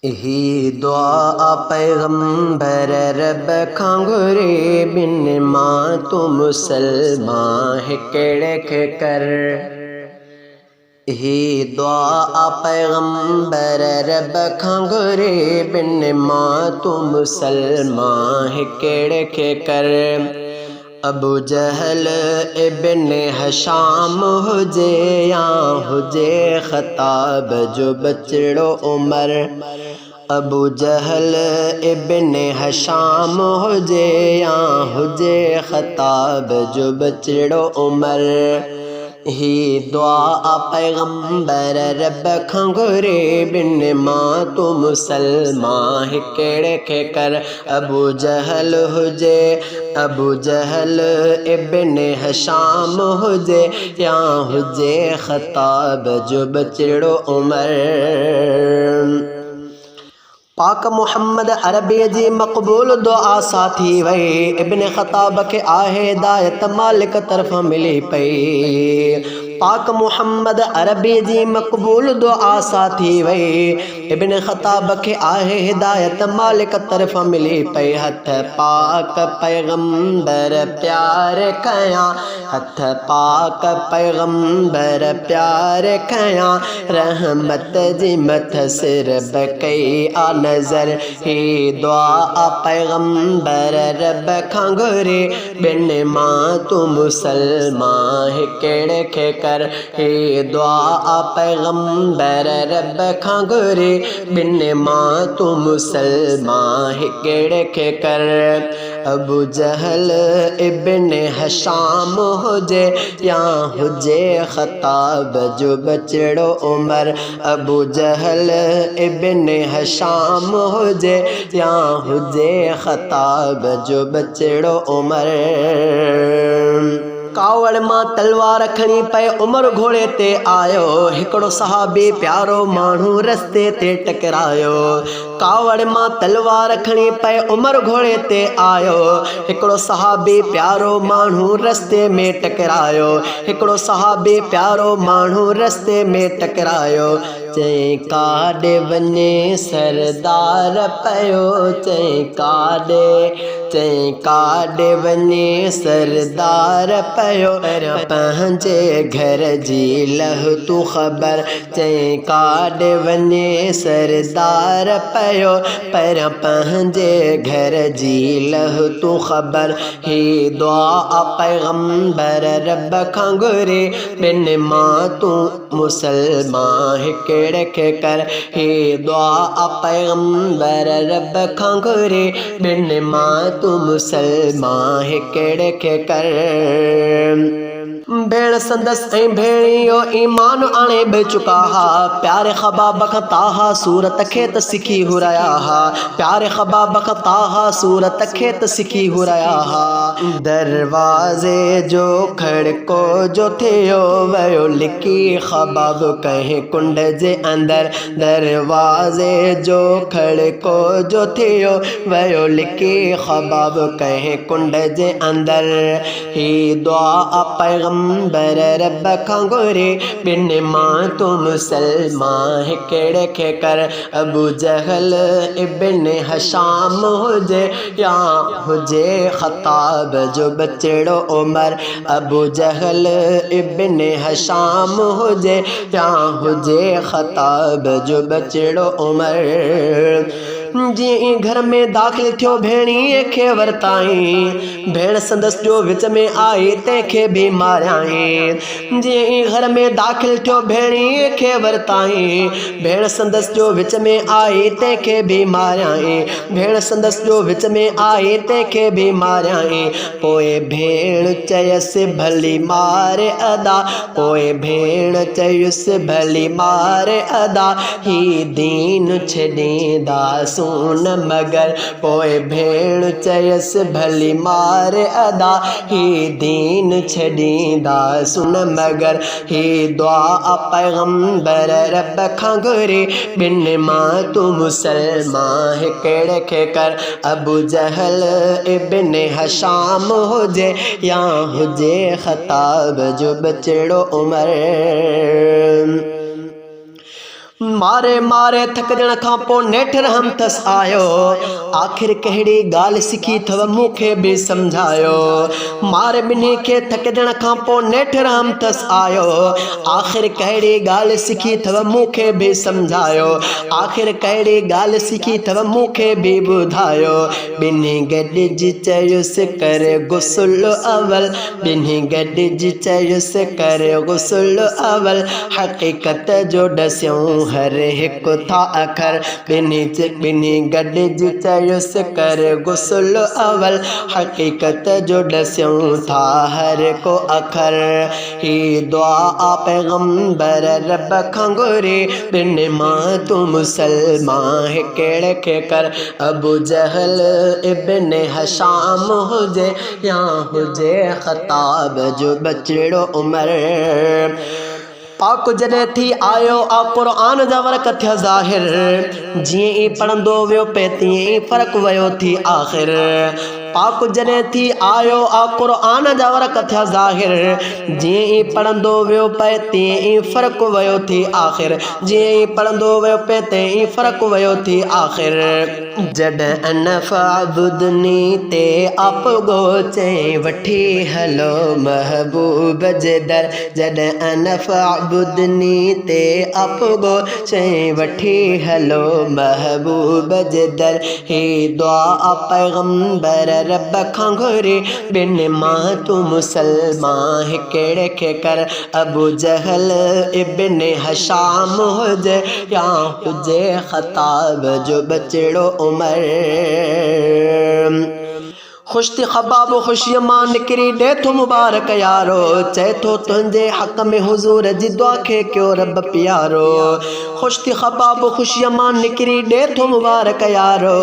ही दुआ पैगम्बर रब खांगुरे बिन मां तू मुसलमान है केड़े के कर। ही दुआ पैगम्बर रब खांगुरे बिन मां तू मुसलमान है केड़े के कर। अबू जहल इब्न हशाम हुजे या हुजे खताब जो बचड़ो उमर। अबू जहल इब्न हशाम हुजे या हुजे खताब जो बचड़ो उमर। ही दुआ पैगम्बर रब खांगुरे बिन मां तू मुसलमान है केड़े के कर। अबू जहल हुजे अबू जहल इब्न हशाम हुजे या हुजे खताब जो बचड़ो उमर। पाक मुहम्मद अरबी जी मक़बूल दुआ साथी वई इब्न खताब के आहे हिदायत मालिक तरफ़ मिली पई। पाक मुहम्मद अरबी जी मक़बूल दुआ साथी वई इब्न खताब के आहे हिदायत मालिक तरफ़ मिली पई। हथ पाक पैगम्बर प्यार कया हथ पाक पैगम्बर प्यार कया रहमत जी मथ सिर बकई आ नजर। ही दुआ पैगम्बर रब खांगुरे बिन मां तू मुसलमान है केड़े के कर। ही दुआ पैगम्बर रब खांगुरे बिन मां तू मुसलमान है केड़े के कर। अबू जहल इब्न हशाम हुजे या हुजे खताब जो बचड़ो उमर। अबू जहल इब्न हशाम हुजे या हुजे खताब जो बचड़ो उमर। कावड़ मां तलवार खणी पे उमर घोड़े ते आयो हिकड़ो सहाबी प्यारो मानू रस्ते ते टकरायो। कावड़ मां तलवार खणी पे उमर घोड़े ते आयो हिकड़ो सहाबी प्यारो मानू रस्ते में टकरायो। हिकड़ो सहाबी प्यारो मानू रस्ते में टकरायो। चई काॾे वञे सरदार पयो चई काॾे वञे सरदार पयो पंहिंजे घर जी लह तू ख़बर। चई काॾे वञे सरदार पयो पर पंहिंजे घर जी लह तू ख़बर। ही दुआ पैगम्बर रब खांगुरे बिन मां तू मुसलमान है केड़े के कर। ही दुआ पैगम्बर रब खांगुरे बिन मां तू मुसलमान है केड़े के कर। भेण संदस ऐं भेणियो ईमान आणे बि चुका हा प्यारे ख़बाब खां ताहा सूरत खे त सिखी हुरया हा। प्यारे ख़बाब खां ताहा सूरत खे त सिखी हुरया हा। दरवाज़े जो खड़को जो थियो वयो लिकी ख़बाब कंहिं कुंड जे अंदर। दरवाज़े जो खड़को जो थियो वयो लिकी ख़बाब कंहिं कुंड जे अंदर। ही दुआ पैगम्बर रब खांगुरे बिन मां तू मुसलमान है केड़े के कर। अबू जहल इब्न हशाम हुजे या हुजे खताब जो बचड़ो उमर। अबू जहल इब्न हशाम हुजे या हुजे खताब जो बचड़ो उमर। जी घर में दाख़िल थियो भेणीअ खे वरताई भेण संदस जो विच में आई तंहिंखे भी मारियाई। जी घर में दाख़िल थियो भेणीअ खे वरताई भेण संदस जो विच में आई तंहिंखे भी मारियाई। भेण संदस जो विच में आई तंहिंखे भी मारियाई। पोइ भेण चयसि भली मारे अदा पोइ भेण चयुसि भली मारे अदा ही दीन छॾींदा सून मगर। पोइ भेण चयसि भली मारे अदा ही दीन छॾींदा सुन मगर। ही दुआ पैगम्बर रब खांगुरे बिन मां तू मुसलमान है केड़े के कर। अबू जहल इब्न हशाम हुजे या हुजे खताब जो बचड़ो उमर। मारे मारे थकजण खां पोइ नेठ रहम थस आयो। आख़िर कहिड़ी ॻाल्हि सिखी अथव मूंखे बि सम्झायो। मारे ॿिन्ही खे थकजण खां पोइ नेठ रहम थस आयो। आख़िर कहिड़ी ॻाल्हि सिखी अथव मूंखे बि सम्झायो। आख़िर कहिड़ी ॻाल्हि सिखी अथव मूंखे बि ॿुधायो। ॿिन्ही गॾिजी चयुसि कर गुस्ल अवल। ॿिन्ही गॾिजी चयुसि कर गुस्ल अवल। हक़ीक़त जो ॾसियूं हर हिकु था अखर। ॿिन्ही गॾिजी चयुसि कर गुस्ल अवल। हक़ीक़त जो ॾसियूं था हर को अखर। ही दुआ पैगंबर रब खां घुरी। ॿिन्ही मां तू मुसलमान कहिड़े खे कर। अबू जहल इब्न हशाम हुजे या हुजे ख़ताब जो बचड़ो उमर। पाक जॾहिं थी आयो आ क़ुरान जा वर्क थिया ज़ाहिर। जीअं ई पढ़ंदो वियो पे तीअं ई फ़र्क़ु वियो थी आख़िर। पाक जॾहिं थी आयो आ क़ुरान जा वर्क थिया ज़ाहिर। जीअं ई पढ़ंदो वियो पे तीअं ई फ़र्क़ु वियो थी आख़िर। जीअं ई पढ़ंदो वियो पे तीअं ई फ़र्क़ु वियो थी आख़िर। जॾहिं अन फ़अबुदनी ते आप गो चई वठी हलो महबूब जे दर। जॾहिं अन फ़अबुदनी ते आप गो चई वठी हलो महबूब जे दर। ही दुआ पैगंबर रब खां घुरी। ॿिन्ही मां तू मुसलमान कहिड़े खे कर। अबू जहल इब्न हशाम हुजे या हुजे ख़ताब जो बचड़ो उमर। ख़ुश थी ख़बाब ख़ुशीअ मां निकिरी ॾे थो मुबारक यारो। चए थो तुंहिंजे हक़ में हुज़ूर जी दुआ खे कयो रब प्यारो। ख़ुश थी ख़बाब ख़ुशीअ मां निकिरी ॾे थो मुबारक यारो।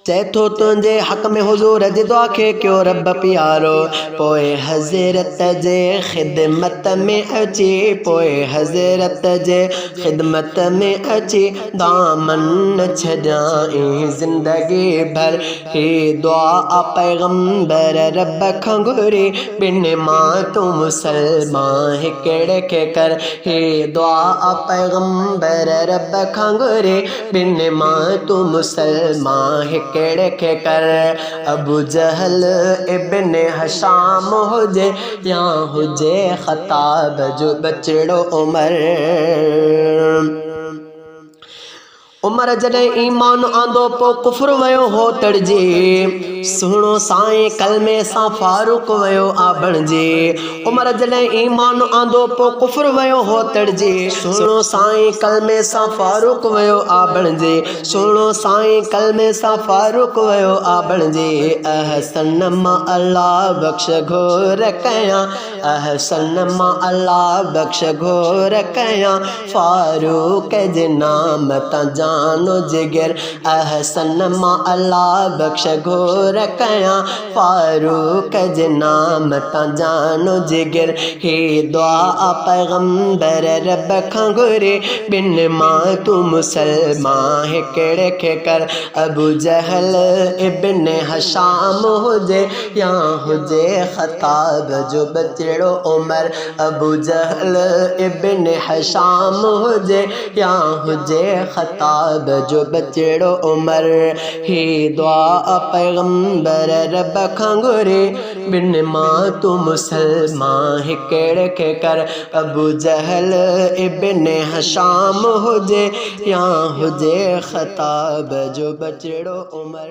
चए थो तुंहिंजे हक़ में हुज़ूर जी दुआ खे कयो रब प्यारो। पोइ हज़रत जे ख़िदमत में अची। पोइ हज़रत जे ख़िदमत में अची दामन छॾियाई ज़िंदगी भर। ही दुआ पैगंबर रब खां घुरी। ॿिन्ही मां तू मुसलमान कहिड़े खे कर। ही दुआ पैगंबर रब खां घुरी। ॿिन्ही मां तू मुसलमान कहिड़े खे कर। अबू जहल इब्न हशाम हुजे या हुजे ख़ताब जो बचड़ो उमर। उमर जॾहिं ईमान आंदो पोइ कुफ्र वियो हो तड़िजी। सुहिणो साईं कलमे सां फारूक वियो आ बणिजी। उमर जॾहिं ईमान आंदो पोइ कुफ्र वियो हो तड़िजी। सुहिणो साईं कलमे सां फारूक वियो आ बणिजी। सुहिणो साईं कलमे सां फारूक वियो आ बणिजी। अहसन मां अल्लाह बख़्श घोर कयां। अहसन मां अल्लाह बख़्श घोर कयां। फारूक जे नाम तां जानो जिगर। अहसन मां अल्लाह बख़्श घोर कयां। फारूक जे नाम तां जानो जिगर। ही दुआ पैगंबर रब खां घुरी। ॿिन्ही मां तू मुसलमान कहिड़े खे कर। अबू जहल इब्न हशाम हुजे या हुजे ख़ताब जो बचड़ो उमर। अबू जहल इब्न हशाम हुजे या हुजे ख़ताब जो बचड़ो उमर। ही दुआ पैगंबर रब खां घुरी। ॿिन्ही मां तू मुसलमान कहिड़े खे कर। अबू जहल इब्न हशाम हुजे या हुजे ख़ताब जो बचड़ो उमर।